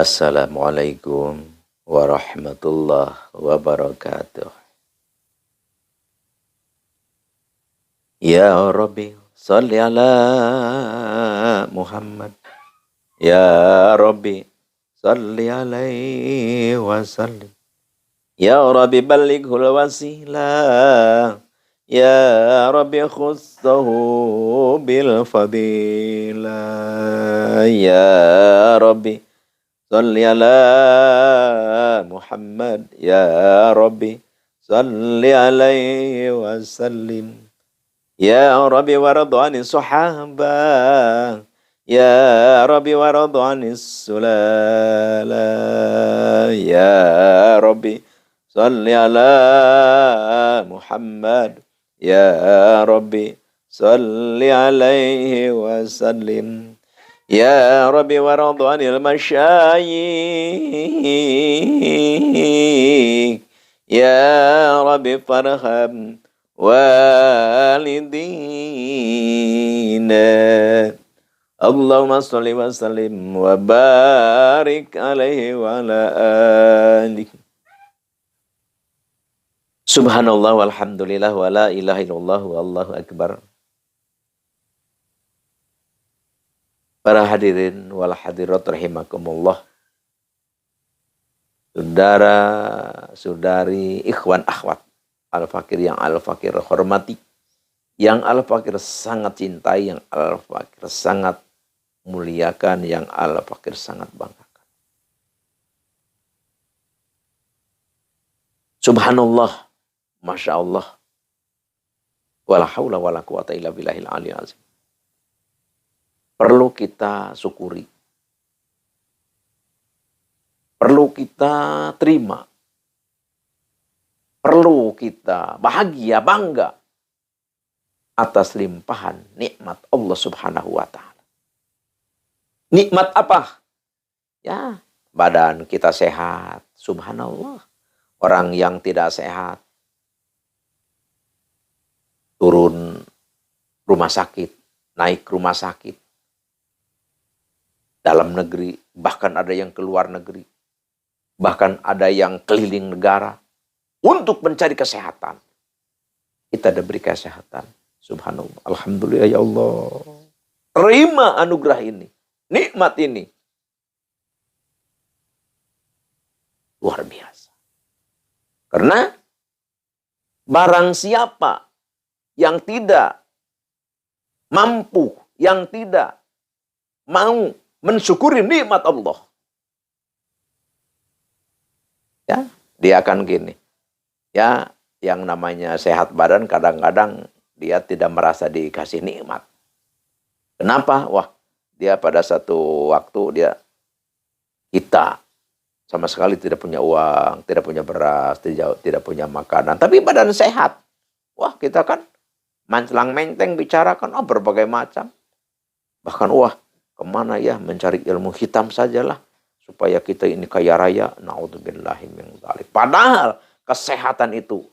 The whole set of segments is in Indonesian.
Assalamualaikum warahmatullahi wabarakatuh. Ya Rabbi, salli ala Muhammad. Ya Rabbi, salli alaihi wasallim. Ya Rabbi, ballighul wasilah. Ya Rabbi, khussahu bil fadilah. Ya Rabbi, salli ala Muhammad. Ya Rabbi, salli alaihi wasallim. Ya Rabbi waradu anis sahabah. Ya Rabbi waradu anis sulala. Ya Rabbi salli ala Muhammad. Ya Rabbi salli alaihi wasallim. Ya Rabbi waradu anil masyayikh. Ya Rabbi farham walidina. Allahumma salli wa sallim wa barik alaihi wa ala alihi. Subhanallah walhamdulillah wa la ilaha illallah wallahu akbar. Para hadirin wal hadirat rahimakumullah. Saudara, saudari, ikhwan, akhwat. Al-Fakir yang Al-Fakir hormati, yang Al-Fakir sangat cintai, yang Al-Fakir sangat muliakan, yang Al-Fakir sangat banggakan. Subhanallah, Masya Allah, wala hawla wala quwata illa billahil aliyil azim. Perlu kita syukuri, perlu kita terima, perlu kita bahagia, bangga atas limpahan nikmat Allah Subhanahu wa Ta'ala. Nikmat apa? Ya, badan kita sehat, subhanallah. Orang yang tidak sehat turun rumah sakit, naik rumah sakit, dalam negeri, bahkan ada yang keluar negeri, bahkan ada yang keliling negara untuk mencari kesehatan. Kita diberi kesehatan. Subhanallah. Alhamdulillah ya Allah. Terima anugerah ini. Nikmat ini. Luar biasa. Karena barang siapa yang tidak mampu, yang tidak mau mensyukuri nikmat Allah, ya, dia akan gini. Ya, yang namanya sehat badan kadang-kadang dia tidak merasa dikasih nikmat. Kenapa? Wah, dia pada satu waktu kita sama sekali tidak punya uang, tidak punya beras, tidak punya makanan, tapi badan sehat. Wah, kita kan mancelang menteng bicarakan berbagai macam. Bahkan wah, kemana ya mencari ilmu hitam sajalah supaya kita ini kaya raya. Naudzubillahi min dzalik. Padahal kesehatan itu,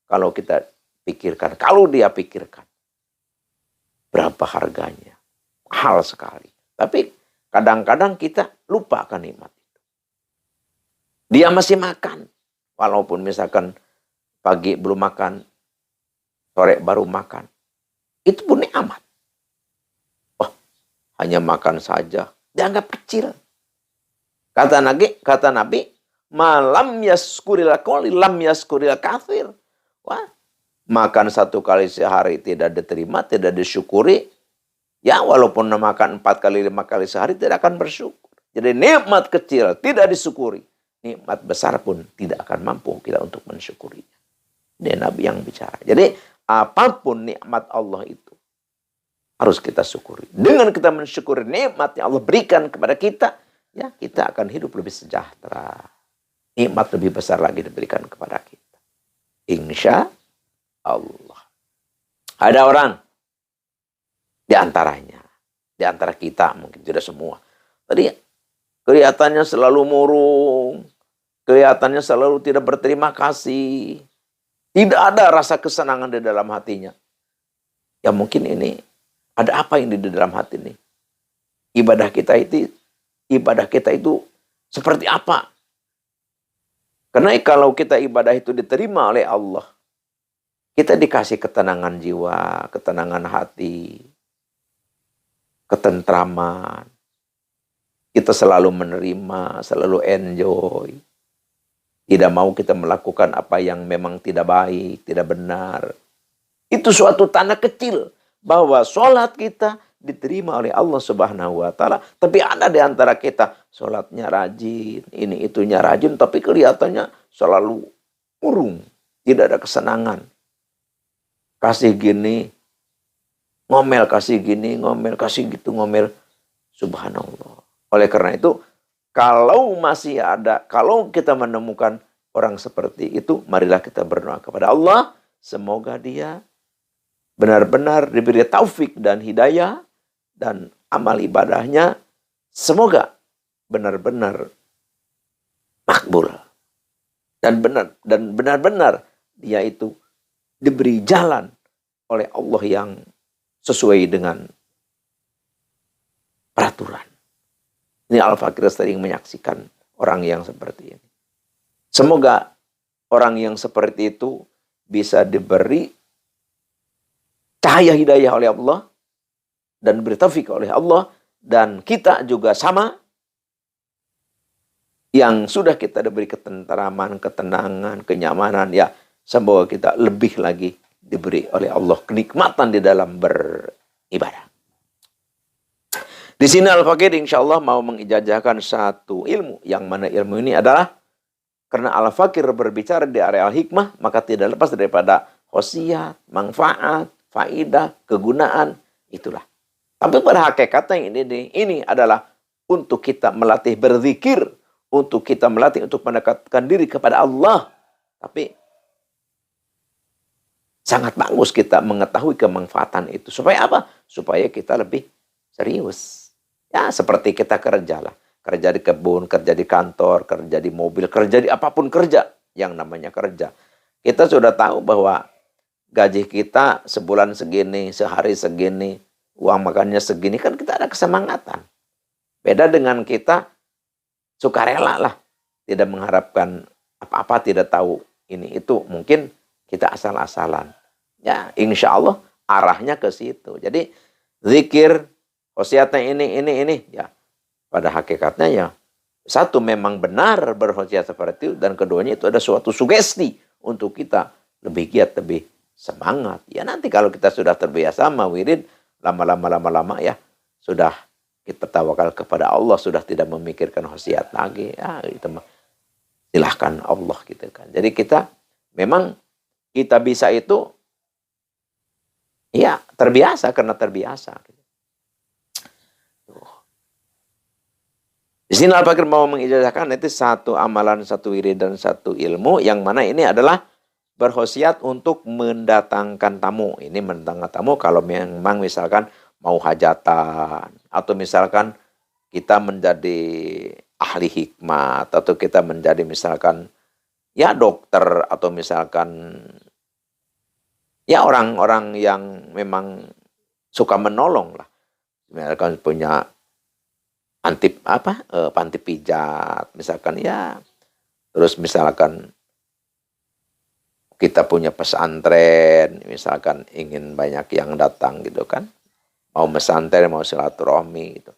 kalau kita pikirkan, kalau dia pikirkan, berapa harganya? Mahal sekali. Tapi kadang-kadang kita lupa akan nikmat itu. Dia masih makan. Walaupun misalkan pagi belum makan, sore baru makan. Itu pun nikmat. Wah, hanya makan saja. Dianggap kecil. Kata Nabi, malam yaskuril qoli lam yaskuril kafir. Wah, makan satu kali sehari tidak diterima, tidak disyukuri. Ya, walaupun makan 4 kali, 5 kali sehari tidak akan bersyukur. Jadi nikmat kecil tidak disyukuri. Nikmat besar pun tidak akan mampu kita untuk mensyukurinya. Ini Nabi yang bicara. Jadi apapun nikmat Allah itu harus kita syukuri. Dengan kita mensyukuri nikmat yang Allah berikan kepada kita, ya kita akan hidup lebih sejahtera. Nikmat lebih besar lagi diberikan kepada kita. Insya Allah. Ada orang di antara kita, mungkin tidak semua. Tadi kelihatannya selalu murung, kelihatannya selalu tidak berterima kasih. Tidak ada rasa kesenangan di dalam hatinya. Ya mungkin ini, ada apa yang di dalam hati ini? Ibadah kita itu Seperti apa? Karena kalau kita ibadah itu diterima oleh Allah, kita dikasih ketenangan jiwa, ketenangan hati, ketentraman. Kita selalu menerima, selalu enjoy. Tidak mau kita melakukan apa yang memang tidak baik, tidak benar. Itu suatu tanda kecil bahwa sholat kita diterima oleh Allah Subhanahu wa Ta'ala. Tapi ada di antara kita sholatnya rajin, ini itunya rajin, tapi kelihatannya selalu murung, tidak ada kesenangan. Kasih gini, ngomel, kasih gini, ngomel, kasih gitu, ngomel. Subhanallah. Oleh karena itu, kalau masih ada, kalau kita menemukan orang seperti itu, marilah kita berdoa kepada Allah. Semoga dia benar-benar diberi taufik dan hidayah, dan amal ibadahnya semoga benar-benar makbul. Dan benar-benar dia itu diberi jalan oleh Allah yang sesuai dengan peraturan. Ini Al-Fakir sering menyaksikan orang yang seperti ini. Semoga orang yang seperti itu bisa diberi cahaya hidayah oleh Allah dan diberi taufik oleh Allah, dan kita juga sama yang sudah kita diberi ketentraman, ketenangan, kenyamanan, ya semoga kita lebih lagi diberi oleh Allah kenikmatan di dalam beribadah. Di sini Al-Fakir insya Allah mau mengijazahkan satu ilmu, yang mana ilmu ini adalah karena Al-Fakir berbicara di area hikmah, maka tidak lepas daripada khosiat, manfaat, faidah, kegunaan, itulah. Tapi pada hakikatnya ini adalah untuk kita melatih berzikir, untuk kita melatih untuk mendekatkan diri kepada Allah. Tapi sangat bagus kita mengetahui kemanfaatan itu. Supaya apa? Supaya kita lebih serius. Ya, seperti kita kerja lah. Kerja di kebun, kerja di kantor, kerja di mobil, kerja di apapun kerja. Yang namanya kerja. Kita sudah tahu bahwa gaji kita sebulan segini, sehari segini, uang makannya segini, kan kita ada kesemangatan. Beda dengan kita sukarela lah. Tidak mengharapkan apa-apa, tidak tahu ini itu. Mungkin kita asal-asalan. Ya, insya Allah arahnya ke situ. Jadi zikir, khosiatnya ini. Ya, pada hakikatnya ya, satu memang benar berkhosiat seperti itu, dan keduanya itu ada suatu sugesti untuk kita lebih giat, lebih semangat. Ya nanti kalau kita sudah terbiasa mawirid, lama-lama ya, sudah kita tawakal kepada Allah, sudah tidak memikirkan khosiat lagi. Ya itu silahkan Allah gitu kan. Jadi kita memang kita bisa itu ya terbiasa, karena terbiasa. Di sini Al-Fakir mau mengijazahkan itu satu amalan, satu wirid, dan satu ilmu, yang mana ini adalah berkhosiat untuk mendatangkan tamu. Ini mendatangkan tamu kalau memang misalkan mau hajatan, atau misalkan kita menjadi ahli hikmat, atau kita menjadi misalkan ya dokter, atau misalkan ya orang-orang yang memang suka menolong lah. Misalkan punya panti pijat, misalkan ya. Terus misalkan kita punya pesantren, misalkan ingin banyak yang datang gitu kan. Mau pesantren, mau silaturahmi gitu.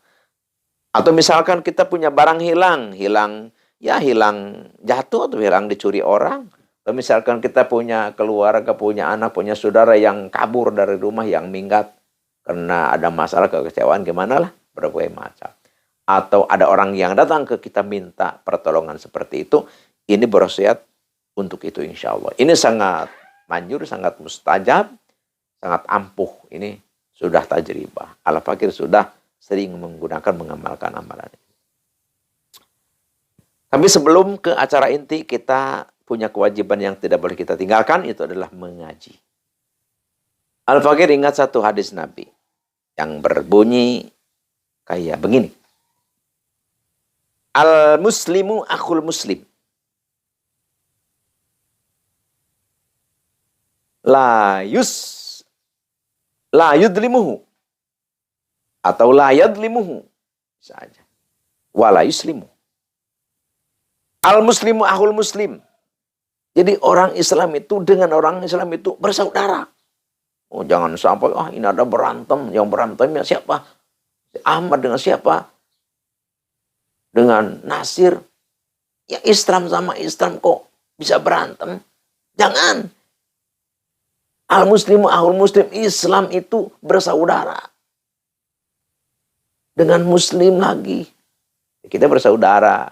Atau misalkan kita punya barang hilang jatuh atau hilang dicuri orang. Atau misalkan kita punya keluarga, punya anak, punya saudara yang kabur dari rumah, yang minggat karena ada masalah, kekecewaan, gimana lah, berbagai macam. Atau ada orang yang datang ke kita minta pertolongan seperti itu, ini berkhosiat untuk itu insya Allah. Ini sangat manjur, sangat mustajab, sangat ampuh. Ini sudah tajribah. Al-Fakir sudah sering menggunakan, mengamalkan amalan ini. Tapi sebelum ke acara inti, kita punya kewajiban yang tidak boleh kita tinggalkan, itu adalah mengaji. Al-Fakir ingat satu hadis Nabi yang berbunyi kayak begini. Al-muslimu akhul muslim. La yudlimuhu. Atau la yadlimuhu. Saja. Wa la yuslimu. Al-muslimu ahul muslim. Jadi orang Islam itu dengan orang Islam itu bersaudara. Oh, jangan sampai ini ada berantem. Yang berantemnya siapa? Ahmad dengan siapa? Dengan Nasir. Ya Islam sama Islam kok bisa berantem? Jangan. Al-muslimu ahul muslim. Islam itu bersaudara. Dengan muslim lagi. Kita bersaudara.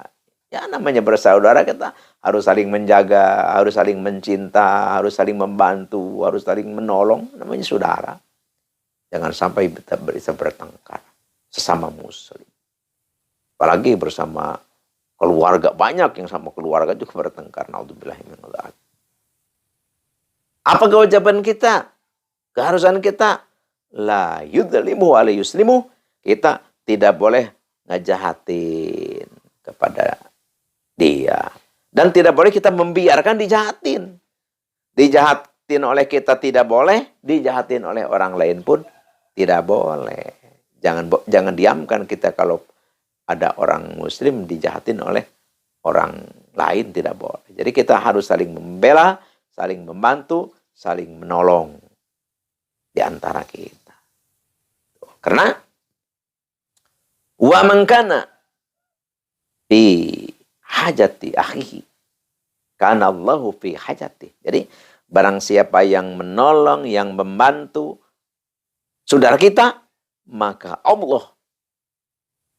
Ya namanya bersaudara, kita harus saling menjaga, harus saling mencinta, harus saling membantu, harus saling menolong. Namanya saudara. Jangan sampai kita bisa bertengkar sesama muslim. Apalagi bersama keluarga. Banyak yang sama keluarga juga bertengkar. Naudzubillah min dzalik. Apa kewajiban kita? Keharusan kita? La yudzlimu wa la yuslimu. Kita tidak boleh ngejahatin kepada dia. Dan tidak boleh kita membiarkan dijahatin. Dijahatin oleh kita tidak boleh, dijahatin oleh orang lain pun tidak boleh. Jangan diamkan kita kalau ada orang muslim dijahatin oleh orang lain, tidak boleh. Jadi kita harus saling membela, saling membantu, saling menolong di antara kita. Karena wa man kana fi hajati akhihi kana Allahu fi hajati. Jadi barang siapa yang menolong, yang membantu saudara kita, maka Allah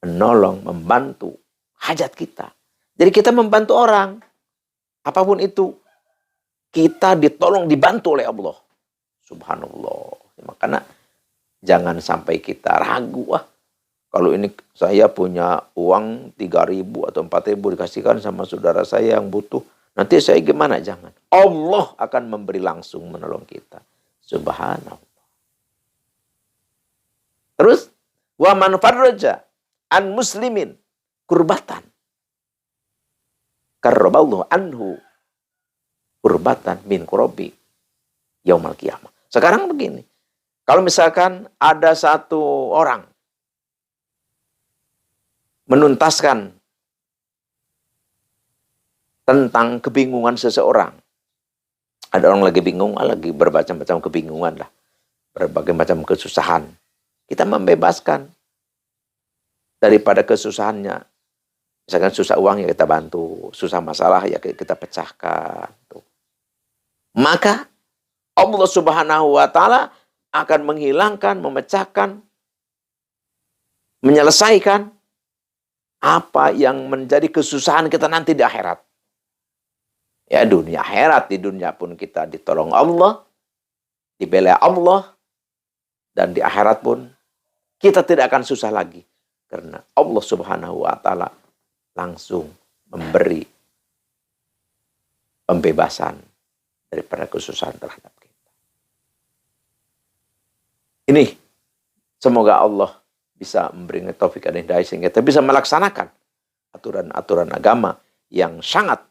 menolong, membantu hajat kita. Jadi kita membantu orang, apapun itu, kita ditolong, dibantu oleh Allah. Subhanallah. Makanya jangan sampai kita ragu, kalau ini saya punya uang 3.000 atau 4.000 dikasihkan sama saudara saya yang butuh, nanti saya gimana? Jangan. Allah akan memberi langsung menolong kita. Subhanallah. Terus, wa man farraja an muslimin kurbatan karraballahu anhu kurbatan min kurabi yaumal qiyamah. Sekarang begini, kalau misalkan ada satu orang menuntaskan tentang kebingungan seseorang. Ada orang lagi bingung, lagi bermacam-macam kebingungan lah, berbagai macam kesusahan. Kita membebaskan daripada kesusahannya. Misalkan susah uang ya kita bantu, susah masalah ya kita pecahkan. Maka Allah Subhanahu wa Ta'ala akan menghilangkan, memecahkan, menyelesaikan apa yang menjadi kesusahan kita nanti di akhirat. Ya dunia akhirat, di dunia pun kita ditolong Allah, dibela Allah, dan di akhirat pun kita tidak akan susah lagi. Karena Allah Subhanahu wa Ta'ala langsung memberi pembebasan daripada kesusahan terhadap kita. Ini semoga Allah bisa memberi taufik dan hidayah sehingga kita bisa melaksanakan aturan-aturan agama yang sangat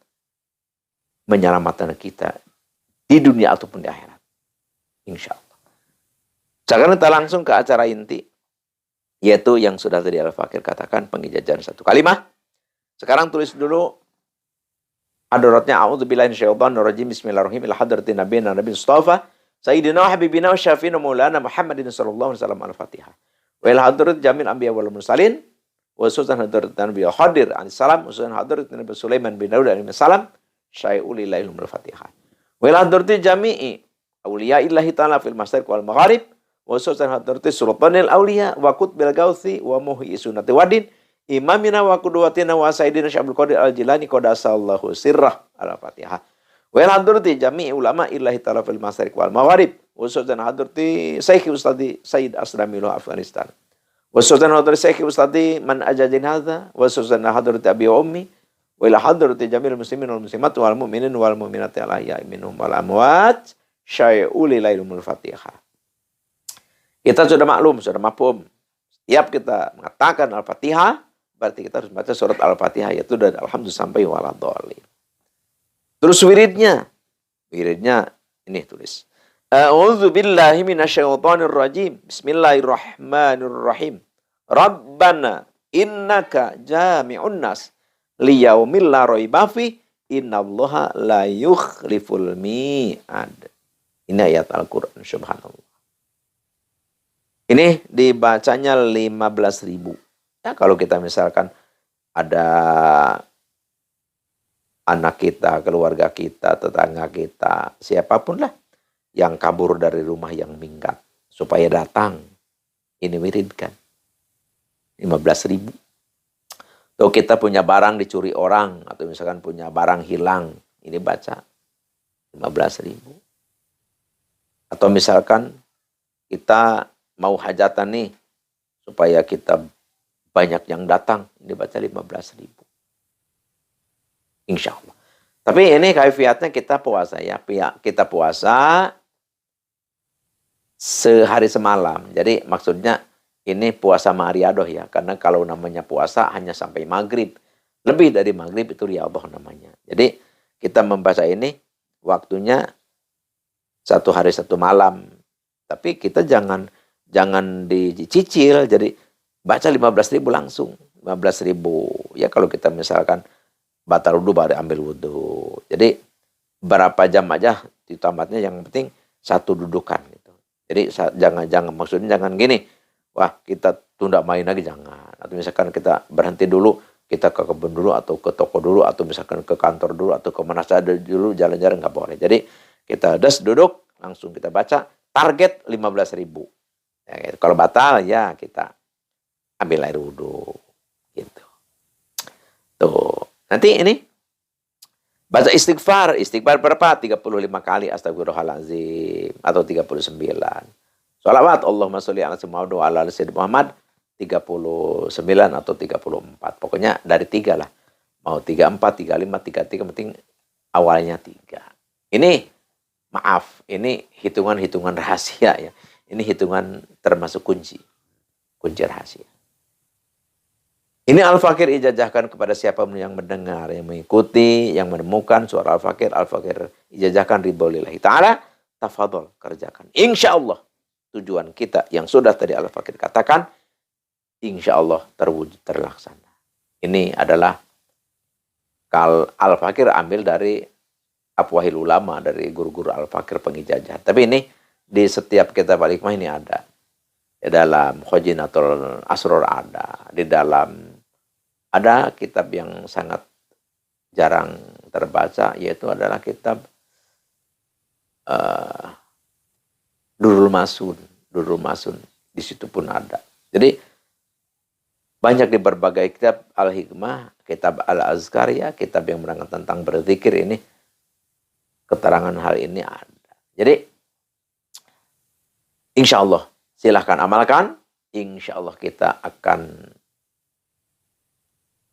menyelamatkan kita di dunia ataupun di akhirat. Insya Allah. Sekarang kita langsung ke acara inti, yaitu yang sudah tadi Al-Fakir katakan, pengijajan satu kalimah. Sekarang tulis dulu hadaratnya. A'udzubillahi minasyaitonir rajim. Bismillahirrahmanirrahim. Ila hadratin nabiyina Nabi Mustafa Sayyidina Habibina wa Syafiina Maulana Muhammadin sallallahu alaihi wasallam. Al-Fatihah. Wa ila hadrat jamil anbiya wal mursalin wa sultan hadrat Nabi Khadir alaihi salam wa sultan hadrat Nabi Sulaiman bin Daud alaihi salam. Syai'ul ilaihil Al-Fatihah. Wa ila hadrat jami'i awliya illahi ta'ala fil masyariq wal magharib wa sultan hadrat sultanil awliya wa qutbil gauthi wa muhyi sunnati wadin imamina wa qudwatina wa sayyidina Syabul Qadir al-Jilani qadasallahu sirrah. Al-Fatihah. Wa ila hadrati jami'i ulama illahi ta'ala fil masyariq wal magharib wa sultan hadrati Syekh Ustadi Sayyid Asramilu Afghanistan wa sultan hadrati Syekh Ustadi man ajadin hadza wa sultan hadrati abi wa ummi wa ila hadrati jami'il muslimin wal muslimat wal mu'minin wal mu'minati al ahya'i minhum wal amwat syai'ul ilaihil Fatihah. Kita sudah maklum, sudah mafhum. Setiap kita mengatakan Al-Fatihah, berarti kita harus baca surat Al-Fatihah, yaitu dari Alhamdulillah sampai waladhdallin. Terus wiridnya ini tulis. A'udzu billahi minasyaitonir rajim. Bismillahirrahmanirrahim. Rabbana innaka jami'un nas liyaumil la raiba fi innallaha la yukhliful mi'ad. Ini ayat Al-Qur'an, subhanallah. Ini dibacanya 15.000. Ya, kalau kita misalkan ada anak kita, keluarga kita, tetangga kita, siapapun lah yang kabur dari rumah yang minggat, supaya datang, ini wiridkan 15.000. Atau kita punya barang dicuri orang, atau misalkan punya barang hilang, ini baca 15.000. Atau misalkan kita mau hajatan nih, supaya kita banyak yang datang, ini baca 15.000. Insya Allah. Tapi ini kaifiatnya kita puasa ya. Kita puasa sehari semalam. Jadi maksudnya ini puasa ma'riyadoh ya. Karena kalau namanya puasa hanya sampai maghrib. Lebih dari maghrib itu riyadhah namanya. Jadi kita membaca ini waktunya 1 hari 1 malam. Tapi kita jangan dicicil. Jadi baca 15.000 langsung. 15.000. Ya kalau kita misalkan batal wudhu baru ambil wudhu. Jadi berapa jam aja ditamatnya, yang penting 1 dudukan gitu. Jadi jangan maksudnya jangan gini, wah kita tunda main lagi, jangan. Atau misalkan kita berhenti dulu, kita ke kebun dulu atau ke toko dulu atau misalkan ke kantor dulu atau ke mana saja dulu, jalan-jalan nggak boleh. Jadi kita duduk langsung kita baca, target 15.000. Ya, gitu. Kalau batal ya kita ambil air wudhu gitu. Tuh. Nanti ini baca istighfar berapa? 35 kali astagfirullahalazim atau 39. Sholawat Allahumma sholli ala sayyidina wa ala sayyidina Muhammad 39 atau 34. Pokoknya dari 3 lah. Mau 34, 35, 33, penting awalnya 3. Ini maaf, ini hitungan-hitungan rahasia ya. Ini hitungan termasuk kunci rahasia. Ini Al-Fakir ijazahkan kepada siapapun yang mendengar, yang mengikuti, yang menemukan suara Al-Fakir. Al-Fakir ijazahkan ridho lillahi ta'ala. Tafadhol, kerjakan. Insya Allah tujuan kita yang sudah tadi Al-Fakir katakan, insya Allah terwujud, terlaksana. Ini adalah Al-Fakir ambil dari Afwahil Ulama, dari guru-guru Al-Fakir pengijazah. Tapi ini di setiap kitab Al-Hikmah ini ada. Di dalam Khojinatul Asror ada. Di dalam ada kitab yang sangat jarang terbaca, yaitu adalah kitab Durrul Masun. Di situ pun ada. Jadi banyak di berbagai kitab Al-Hikmah, kitab Al-Azkar ya, kitab yang menerangkan tentang berzikir ini, keterangan hal ini ada. Jadi insya Allah silahkan amalkan, insya Allah kita akan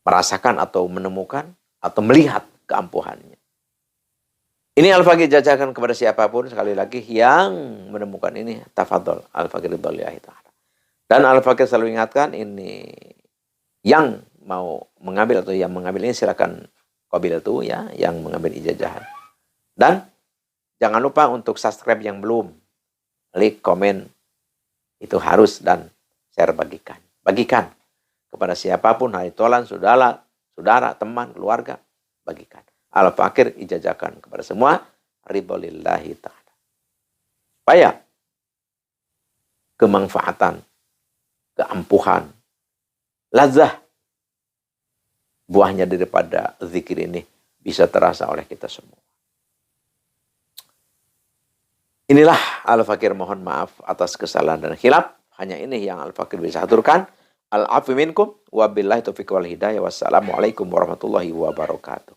merasakan atau menemukan atau melihat keampuhannya. Ini Al-Fakir jajakan kepada siapapun, sekali lagi yang menemukan ini, tafadhol Al-Fakir ridholillahi ta'ala. Dan Al-Fakir selalu ingatkan ini, yang mau mengambil atau yang mengambil ini silakan qabil itu ya, yang mengambil ijazah. Dan jangan lupa untuk subscribe yang belum, like, komen, itu harus, dan share, bagikan kepada siapapun, haitolan, saudara, teman, keluarga, bagikan. Al-Fakir ijazahkan kepada semua, ridholillahi ta'ala. Supaya kemanfaatan, keampuhan, lazah, buahnya daripada zikir ini bisa terasa oleh kita semua. Inilah Al-Fakir mohon maaf atas kesalahan dan khilaf. Hanya ini yang Al-Fakir bisa aturkan. Al-afu minkum. Wabillahi taufiq wal hidayah. Wassalamualaikum warahmatullahi wabarakatuh.